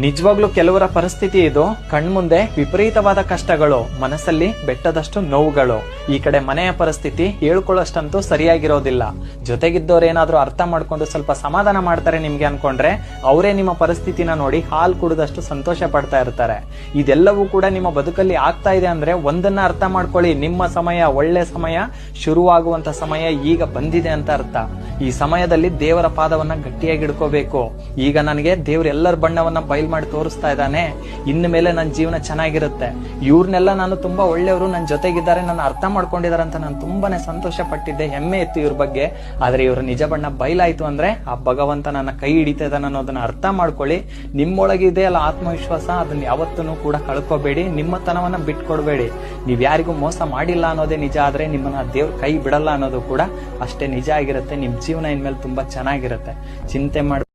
ನಿಜವಾಗ್ಲೂ ಕೆಲವರ ಪರಿಸ್ಥಿತಿ ಇದು. ಕಣ್ಮುಂದೆ ವಿಪರೀತವಾದ ಕಷ್ಟಗಳು, ಮನಸ್ಸಲ್ಲಿ ಬೆಟ್ಟದಷ್ಟು ನೋವುಗಳು. ಈ ಕಡೆ ಮನೆಯ ಪರಿಸ್ಥಿತಿ ಹೇಳ್ಕೊಳ್ಳೋಷ್ಟಂತೂ ಸರಿಯಾಗಿರೋದಿಲ್ಲ. ಜೊತೆಗಿದ್ದವ್ರೇನಾದ್ರೂ ಅರ್ಥ ಮಾಡ್ಕೊಂಡು ಸ್ವಲ್ಪ ಸಮಾಧಾನ ಮಾಡ್ತಾರೆ ನಿಮ್ಗೆ ಅನ್ಕೊಂಡ್ರೆ ಅವರೇ ನಿಮ್ಮ ಪರಿಸ್ಥಿತಿನ ನೋಡಿ ಹಾಲು ಕುಡಿದಷ್ಟು ಸಂತೋಷ ಪಡ್ತಾ ಇರ್ತಾರೆ. ಇದೆಲ್ಲವೂ ಕೂಡ ನಿಮ್ಮ ಬದುಕಲ್ಲಿ ಆಗ್ತಾ ಇದೆ ಅಂದ್ರೆ ಒಂದನ್ನ ಅರ್ಥ ಮಾಡ್ಕೊಳ್ಳಿ, ನಿಮ್ಮ ಸಮಯ, ಒಳ್ಳೆ ಸಮಯ, ಶುರುವಾಗುವಂತ ಸಮಯ ಈಗ ಬಂದಿದೆ ಅಂತ ಅರ್ಥ. ಈ ಸಮಯದಲ್ಲಿ ದೇವರ ಪಾದವನ್ನ ಗಟ್ಟಿಯಾಗಿ ಹಿಡ್ಕೋಬೇಕು. ಈಗ ನನಗೆ ದೇವ್ರ ಎಲ್ಲರ ಬಣ್ಣವನ್ನ ಮಾಡಿ ತೋರಿಸ್ತಾ ಇದ್ದಾನೆ, ಇನ್ನು ಮೇಲೆ ನನ್ನ ಜೀವನ ಚೆನ್ನಾಗಿರುತ್ತೆ, ಇವ್ರನ್ನೆಲ್ಲ ನಾನು ತುಂಬಾ ಒಳ್ಳೆಯವರು ನನ್ನ ಜೊತೆಗಿದ್ದಾರೆ, ನನ್ನ ಅರ್ಥ ಮಾಡ್ಕೊಂಡಿದ್ದಾರೆ ಅಂತ ನಾನು ತುಂಬಾನೇ ಸಂತೋಷ ಪಟ್ಟಿದ್ದೆ, ಹೆಮ್ಮೆ ಇತ್ತು ಇವ್ರ ಬಗ್ಗೆ. ಆದ್ರೆ ಇವ್ರ ನಿಜ ಬಣ್ಣ ಬಯಲಾಯ್ತು ಅಂದ್ರೆ ಆ ಭಗವಂತ ನನ್ನ ಕೈ ಹಿಡಿತಾ ಇದ್ದಾನೆ ಅನ್ನೋದನ್ನ ಅರ್ಥ ಮಾಡ್ಕೊಳ್ಳಿ. ನಿಮ್ಮೊಳಗಿದೆ ಅಲ್ಲ ಆತ್ಮವಿಶ್ವಾಸ, ಅದನ್ನ ಯಾವತ್ತೂ ಕೂಡ ಕಳ್ಕೋಬೇಡಿ. ನಿಮ್ಮತನವನ್ನ ಬಿಟ್ಕೊಡ್ಬೇಡಿ. ನೀವ್ ಯಾರಿಗೂ ಮೋಸ ಮಾಡಿಲ್ಲ ಅನ್ನೋದೇ ನಿಜ, ಆದ್ರೆ ನಿಮ್ಮನ್ನ ದೇವ್ರ ಕೈ ಬಿಡಲ್ಲ ಅನ್ನೋದು ಕೂಡ ಅಷ್ಟೇ ನಿಜ ಆಗಿರುತ್ತೆ. ನಿಮ್ ಜೀವನ ಇನ್ಮೇಲೆ ತುಂಬಾ ಚೆನ್ನಾಗಿರುತ್ತೆ. ಚಿಂತೆ ಮಾಡಿ